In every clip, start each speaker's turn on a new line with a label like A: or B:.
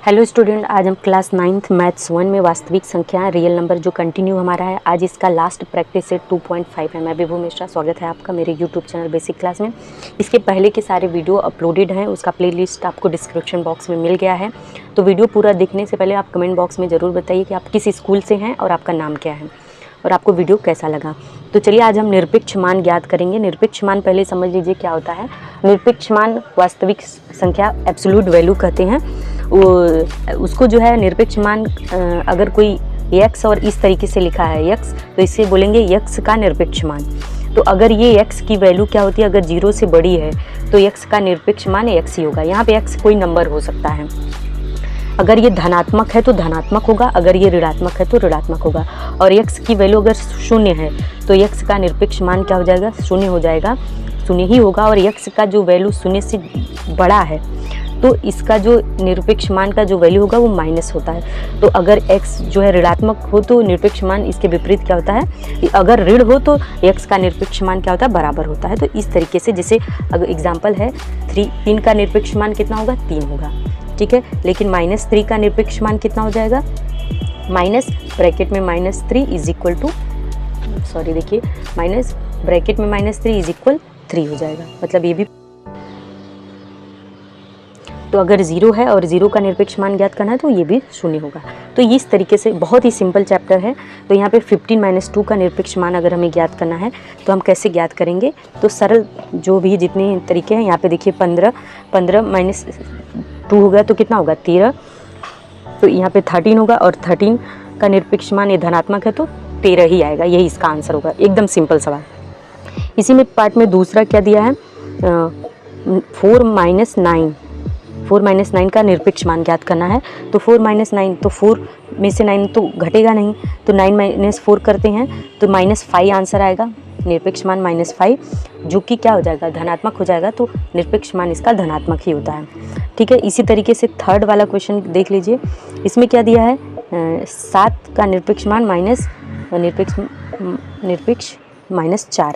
A: Hello student, आज हम class 9th maths 1 में वास्तविक संख्याएं रियल नंबर जो कंटिन्यू हमारा है, आज इसका लास्ट प्रैक्टिस सेट 2.5 है। मैं विभू मिश्रा, स्वागत है आपका मेरे यूट्यूब चैनल बेसिक क्लास में। इसके पहले के सारे वीडियो अपलोडेड हैं, उसका प्लेलिस्ट आपको डिस्क्रिप्शन बॉक्स में मिल गया है। तो वीडियो पूरा देखने से पहले आप कमेंट बॉक्स में ज़रूर बताइए कि आप किस स्कूल से हैं और आपका नाम क्या है और आपको वीडियो कैसा लगा। तो चलिए आज हम निरपेक्ष मान ज्ञात करेंगे। निरपेक्ष मान पहले समझ लीजिए क्या होता है। निरपेक्ष मान वास्तविक संख्या एब्सोल्यूट वैल्यू कहते हैं। उसको जो है निरपेक्ष मान अगर कोई x और इस तरीके से लिखा है x, तो इसे बोलेंगे x का निरपेक्ष मान। तो अगर ये x की वैल्यू क्या होती है, अगर 0 से बड़ी है तो x का निरपेक्ष मान x ही होगा। यहाँ पे x कोई नंबर हो सकता है। अगर ये धनात्मक है तो धनात्मक होगा, अगर ये ऋणात्मक है तो ऋणात्मक होगा। और x की वैल्यू अगर 0 है तो x का निरपेक्ष मान क्या हो जाएगा, 0 हो जाएगा, 0 ही होगा। और x का जो वैल्यू 0 से बड़ा है तो इसका जो निरपेक्ष मान का जो वैल्यू होगा वो माइनस होता है। तो अगर x जो है ऋणात्मक हो तो निरपेक्ष मान इसके विपरीत क्या होता है, अगर ऋण हो तो x का निरपेक्ष मान क्या होता है, बराबर होता है। तो इस तरीके से, जैसे अगर एग्जाम्पल है 3 का निरपेक्ष मान कितना होगा, 3 होगा, ठीक है। लेकिन -3 का निरपेक्ष मान कितना हो जाएगा, माइनस ब्रैकेट में -3 इज इक्वल टू, सॉरी देखिए, माइनस ब्रैकेट में -3 इज इक्वल 3 हो जाएगा। मतलब ये भी, तो अगर 0 है और 0 का निरपेक्ष मान ज्ञात करना है तो ये भी 0 होगा। तो इस तरीके से बहुत ही सिंपल चैप्टर है। तो यहाँ पे 15 - 2 का निरपेक्ष मान अगर हमें ज्ञात करना है तो हम कैसे ज्ञात करेंगे। तो सरल जो भी जितने तरीके हैं, यहाँ पे देखिए 15 - 2 होगा तो कितना होगा, 13। तो यहाँ पे 13 होगा और 13 का निरपेक्ष मान ये धनात्मक है तो 13 ही आएगा। यही इसका आंसर होगा। एकदम सिंपल सवाल। इसी में पार्ट में दूसरा क्या दिया है, 4 - 9 का निरपेक्ष मान ज्ञात करना है। तो 4 - 9, तो 4 में से 9 तो घटेगा नहीं, तो 9 - 4 करते हैं तो -5 आंसर आएगा। निरपेक्ष मान -5 जो कि क्या हो जाएगा, धनात्मक हो जाएगा। तो निरपेक्ष मान इसका धनात्मक ही होता है, ठीक है। इसी तरीके से थर्ड वाला क्वेश्चन देख लीजिए। इसमें क्या दिया है, 7 का निरपेक्ष मान निरपेक्ष -4।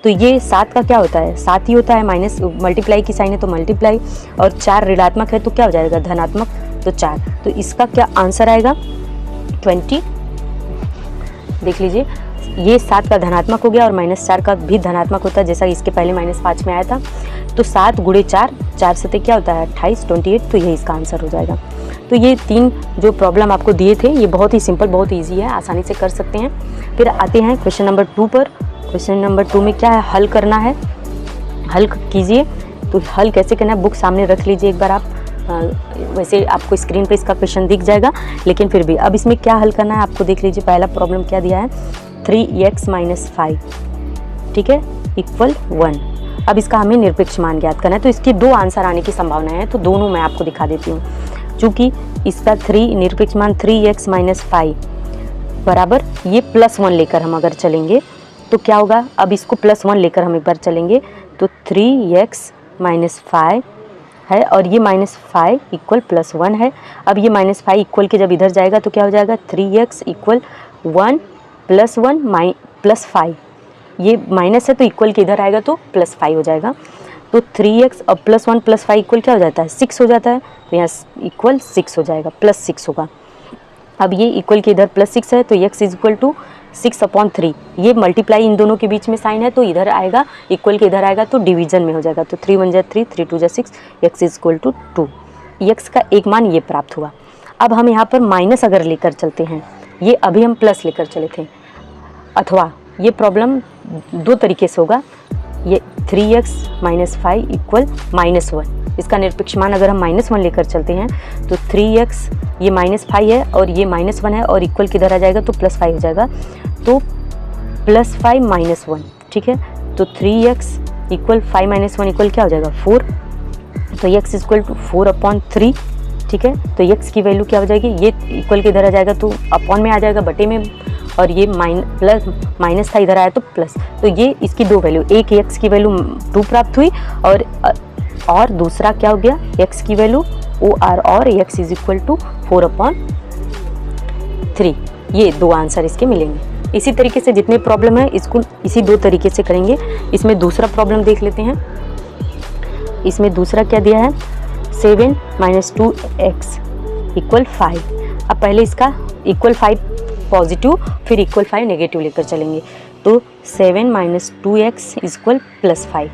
A: तो ये 7 का क्या होता है, 7 ही होता है। माइनस मल्टीप्लाई की साइन है तो मल्टीप्लाई, और 4 ऋणात्मक है तो क्या हो जाएगा, धनात्मक, तो 4। तो इसका क्या आंसर आएगा, 20। देख लीजिए, ये 7 का धनात्मक हो गया और -4 का भी धनात्मक होता है, जैसा इसके पहले -5 में आया था। तो 7 × 4, 4 से क्या होता है, 28, 28। तो यही इसका आंसर हो जाएगा। तो ये 3 जो प्रॉब्लम आपको दिए थे ये बहुत ही सिंपल, बहुत ईजी है, आसानी से कर सकते हैं। फिर आते हैं क्वेश्चन नंबर 2 पर। क्वेश्चन नंबर 2 में क्या है, हल करना है। हल कीजिए। तो हल कैसे करना है, बुक सामने रख लीजिए एक बार आप। वैसे आपको स्क्रीन पे इसका क्वेश्चन दिख जाएगा, लेकिन फिर भी अब इसमें क्या हल करना है आपको देख लीजिए। पहला प्रॉब्लम क्या दिया है, 3x - 5, ठीक है, इक्वल 1। अब इसका हमें निरपेक्ष मान ज्ञात करना है। तो इसके 2 आंसर आने की संभावना है, तो दोनों मैं आपको दिखा देती हूँ। चूँकि इसका निरपेक्ष मान 3x - 5 बराबर, ये +1 लेकर हम अगर चलेंगे तो क्या होगा, अब इसको +1 लेकर हम एक बार चलेंगे तो 3x - 5 है और ये -5 इक्वल +1 है। अब ये -5 इक्वल के जब इधर जाएगा तो क्या हो जाएगा, 3x इक्वल 1 + 1 + 5। ये माइनस है तो इक्वल के इधर आएगा तो +5 हो जाएगा। तो 3x और +1 + 5 इक्वल क्या हो जाता है, 6 हो जाता है। तो यहाँ इक्वल 6 हो जाएगा, +6 होगा। अब ये इक्वल के इधर +6 है तो x इक्वल टू 6/3। ये मल्टीप्लाई इन दोनों के बीच में साइन है तो इधर आएगा, इक्वल के इधर आएगा तो डिवीजन में हो जाएगा। तो 3 × 1 = 3, 3 × 2 = 6, x इक्वल टू 2। x का एक मान ये प्राप्त हुआ। अब हम यहाँ पर माइनस अगर लेकर चलते हैं, ये अभी हम प्लस लेकर चले थे, अथवा ये प्रॉब्लम 2 तरीके से होगा। ये 3x - 5 इक्वल -1, इसका निरपेक्ष मान अगर हम -1 लेकर चलते हैं तो 3x, ये -5 है और ये -1 है और इक्वल किधर आ जाएगा तो +5 हो जाएगा। तो +5 - 1, ठीक है। तो 3x इक्वल 5 - 1 इक्वल क्या हो जाएगा, 4। तो x इक्वल टू 4/3, ठीक है। तो x की वैल्यू क्या हो जाएगी, ये इक्वल के इधर आ जाएगा तो अपॉन में आ जाएगा, बटे में, और ये माइनस था इधर आया तो प्लस। तो ये इसकी 2 वैल्यू, एक x की वैल्यू 2 प्राप्त हुई और दूसरा क्या हो गया, x की वैल्यू OR, और x इक्वल टू 4/3। ये 2 आंसर इसके मिलेंगे। इसी तरीके से जितने प्रॉब्लम है इसको इसी 2 तरीके से करेंगे। इसमें दूसरा प्रॉब्लम देख लेते हैं। इसमें दूसरा क्या दिया है, 7 - 2x इक्वल 5। अब पहले इसका इक्वल 5 पॉजिटिव फिर इक्वल 5 नेगेटिव लेकर चलेंगे, तो 7 माइनस 2x इक्वल प्लस 5।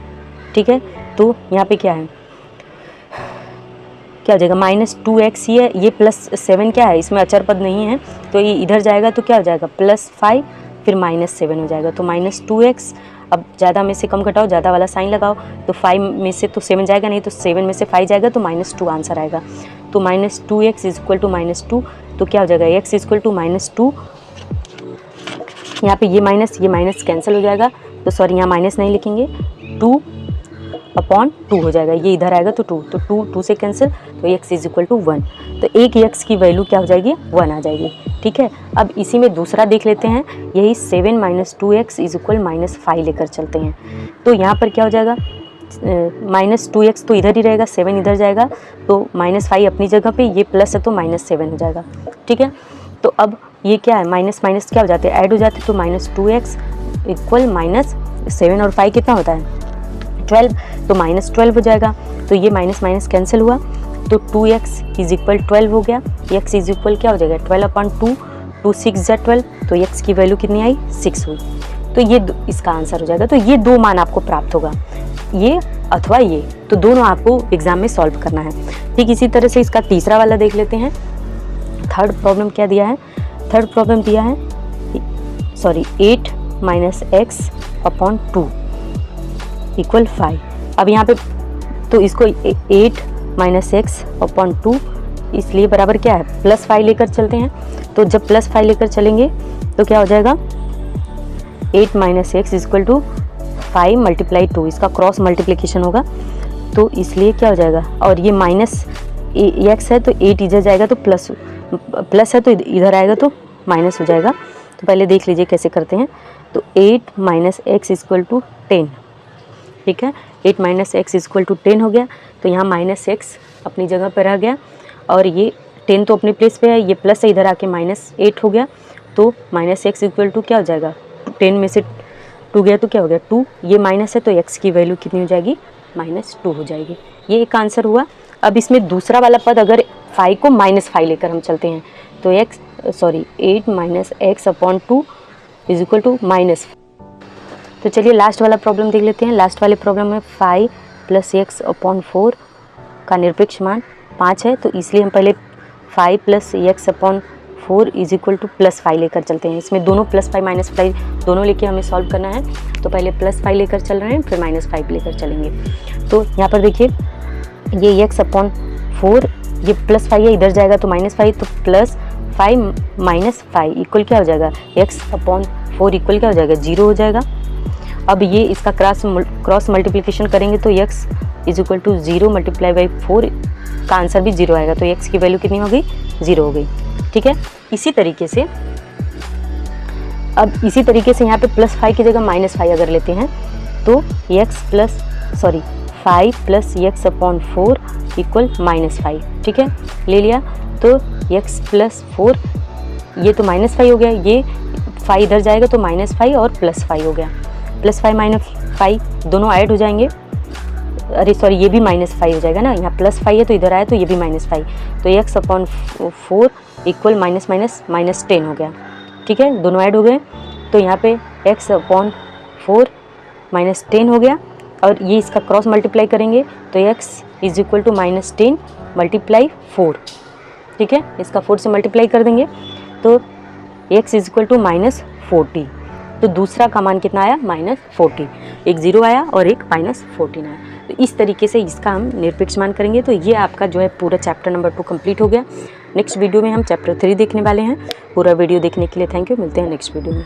A: ठीक है, तो यहाँ पे क्या है, क्या हो जाएगा, माइनस 2x ही है, ये प्लस 7 क्या है, इसमें अचर पद नहीं है, तो ये इधर जाएगा तो क्या हो जाएगा प्लस 5 फिर माइनस 7 हो जाएगा, तो माइनस 2x। अब ज़्यादा में से कम घटाओ, ज़्यादा वाला साइन लगाओ, तो 5 में से तो 7 जाएगा नहीं, तो 7 में से 5 जाएगा तो -2 आंसर आएगा। तो माइनस 2x इक्वल टू -2, तो क्या हो जाएगा x इक्वल टू -2। यहाँ पे ये माइनस कैंसिल हो जाएगा, तो सॉरी यहाँ माइनस नहीं लिखेंगे, 2/2 हो जाएगा, ये इधर आएगा तो 2, तो 2 से कैंसिल, तो x इज इक्वल टू 1। तो एक x की वैल्यू क्या हो जाएगी, 1 आ जाएगी। ठीक है, अब इसी में दूसरा देख लेते हैं, यही 7 माइनस 2x इज इक्वल -5 लेकर चलते हैं। तो यहाँ पर क्या हो जाएगा, -2x तो इधर ही रहेगा, 7 इधर जाएगा, तो -5 अपनी जगह पे, ये प्लस है तो -7 हो जाएगा। ठीक है, तो अब ये क्या है, माइनस माइनस क्या हो जाते हैं, ऐड हो जाते हैं, तो -2x इक्वल -7 और 5 कितना होता है 12, तो -12 हो जाएगा। तो ये माइनस माइनस कैंसिल हुआ, तो 2x इज इक्वल 12 हो गया, x इज इक्वल क्या हो जाएगा 12/2, 2 6 जा 12, तो x की वैल्यू कितनी आई 6 हुई। तो ये इसका आंसर हो जाएगा। तो ये 2 मान आपको प्राप्त होगा, ये अथवा ये, तो दोनों आपको एग्जाम में सॉल्व करना है। ठीक इसी तरह से इसका तीसरा वाला देख लेते हैं। थर्ड प्रॉब्लम क्या दिया है, थर्ड प्रॉब्लम दिया है 8 माइनस x अपॉन 2 इक्वल 5। अब यहाँ पे तो इसको 8 माइनस एक्स अपॉन 2 इसलिए बराबर क्या है +5 लेकर चलते हैं। तो जब +5 लेकर चलेंगे तो क्या हो जाएगा 8 minus x equal to 5 multiply 2, इसका क्रॉस मल्टीप्लिकेशन होगा, तो इसलिए क्या हो जाएगा, और ये माइनस एक्स है तो 8 इधर जाएगा तो प्लस है तो इधर आएगा तो माइनस हो जाएगा। तो पहले देख लीजिए कैसे करते हैं। तो 8 माइनस एक्स इक्वल टू 10। ठीक है, 8 माइनस एक्स इक्वल टू 10 हो गया, तो यहाँ माइनस एक्स अपनी जगह पर रह गया, और ये 10 तो अपने प्लेस पे है, ये प्लस है इधर आके -8 हो गया, तो माइनस एक्स इक्वल टू क्या हो जाएगा 10 में से 2 गया तो क्या हो गया 2, ये माइनस है तो एक्स की वैल्यू कितनी हो जाएगी -2 हो जाएगी। ये एक आंसर हुआ। अब इसमें दूसरा वाला पद अगर 5 को -5 लेकर हम चलते हैं तो 8 minus x upon 2 is equal to -। तो चलिए लास्ट वाला प्रॉब्लम देख लेते हैं। लास्ट वाले प्रॉब्लम में 5 प्लस एक्स अपॉन 4 का निरपेक्ष मान 5 है, तो इसलिए हम पहले 5 plus x upon 4 is equal to +5 लेकर चलते हैं। इसमें दोनों +5 -5 दोनों लेके हमें सॉल्व करना है, तो पहले +5 लेकर चल रहे हैं फिर -5 लेकर चलेंगे। तो यहाँ पर देखिए ये x अपॉन 4, ये +5 है इधर जाएगा तो -5, तो +5 -5 इक्वल क्या हो जाएगा x अपॉन 4 इक्वल क्या हो जाएगा 0 हो जाएगा। अब ये इसका क्रॉस मल्टीप्लिकेशन करेंगे तो x is equal to 0 multiply by 4 का आंसर भी 0 आएगा, तो x की वैल्यू कितनी हो गई 0 हो गई। ठीक है, इसी तरीके से यहाँ पे +5 की जगह -5 अगर लेते हैं तो 5 प्लस एक्स अपॉन 4 इक्वल -5। ठीक है, ले लिया, तो x प्लस 4 ये तो -5 हो गया, ये 5 इधर जाएगा तो -5 और +5 हो गया, +5 -5 दोनों ऐड हो जाएंगे, अरे सॉरी ये भी -5 हो जाएगा ना, यहाँ +5 है तो इधर आया तो ये भी -5, तो x अपॉन 4 इक्वल -10 हो गया। ठीक है, दोनों ऐड हो गए, तो यहाँ पे x अपॉन 4 -10 हो गया, और ये इसका क्रॉस मल्टीप्लाई करेंगे तो x is equal to -10 multiply 4। ठीक है, इसका 4 से मल्टीप्लाई कर देंगे तो x इज इक्वल टू -40। तो दूसरा का मान कितना आया -40, एक 0 आया और एक -14 आया। तो इस तरीके से इसका हम निरपेक्ष मान करेंगे। तो ये आपका जो है पूरा चैप्टर नंबर 2 कंप्लीट हो गया। नेक्स्ट वीडियो में हम चैप्टर 3 देखने वाले हैं। पूरा वीडियो देखने के लिए थैंक यू, मिलते हैं नेक्स्ट वीडियो में।